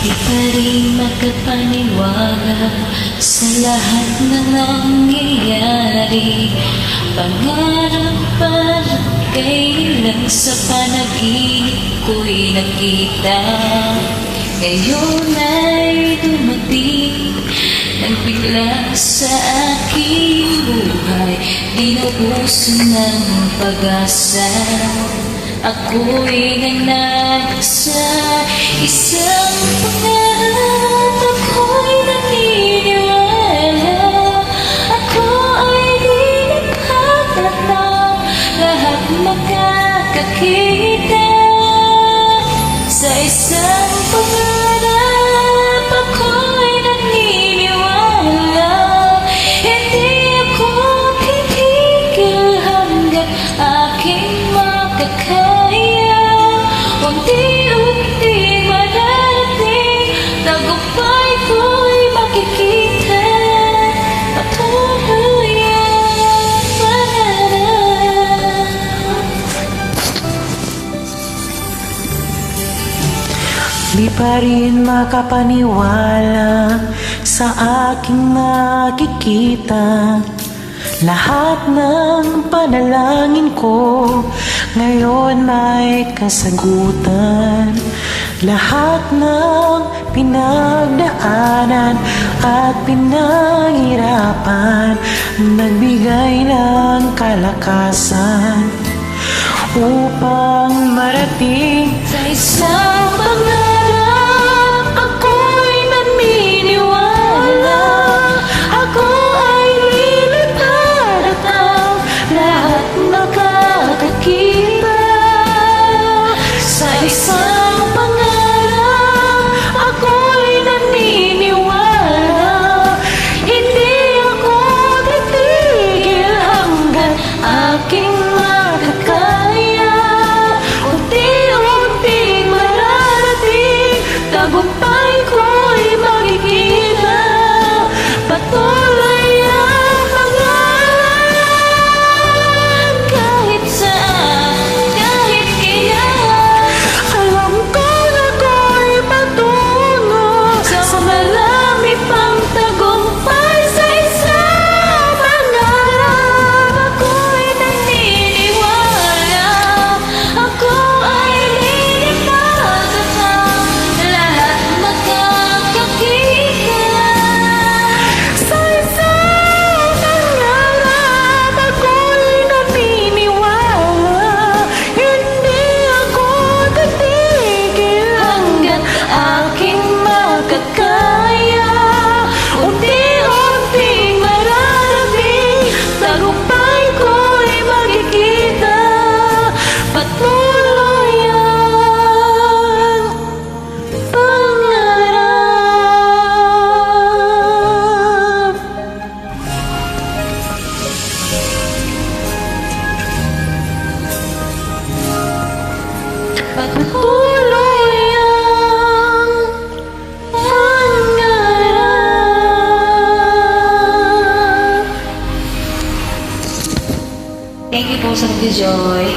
Di pa rin makapaniwala sa lahat na nangyayari. Pangarap parang kailan sa panaginip ko'y nakita. Ngayon ay dumating nang bigla sa aking buhay, dinubusan ng pag-asa. Ako'y nanasa isang pangarap. Ako'y naniniwala. Ako ay lilipat ng lahat makakakita. Sa isang pangarap ako'y naniniwala. Hindi ako titigil hanggang aking makakaya. Unti-unti mararating, tagumpay ko'y makikita. Patuloy ang pangarap. Di pa rin makapaniwala sa aking nakikita. Lahat ng panalangin ko ngayon may kasagutan. Lahat ng pinagdaanan at pinaghirapan nagbigay ng kalakasan upang marating Sa isang pangarap ako'y naniniwala. Ako ay lilipad at ang lahat makakakita. Sa isang pangarap ako'y naniniwala. Hindi ako titigil hanggang aking makakaya. Unti-unting mararating, tagumpay ko'y makikita. Patuloy ang pangarap kahit saan, kahit kailan. Alam kong ako'y patungo sa marami pang tagumpay. Sa isang pangarap ako'y naniniwala. Ako ay lilipad at ang lahat makakakita. Sa isang pangarap ako'y naniniwala. Hindi ako titigil hanggang aking makakaya. Unti-unting mararating, tagumpay ko'y makikita. Patuloy ang pangarap. Patuloy ang pangarap. Thank you po sa Joy.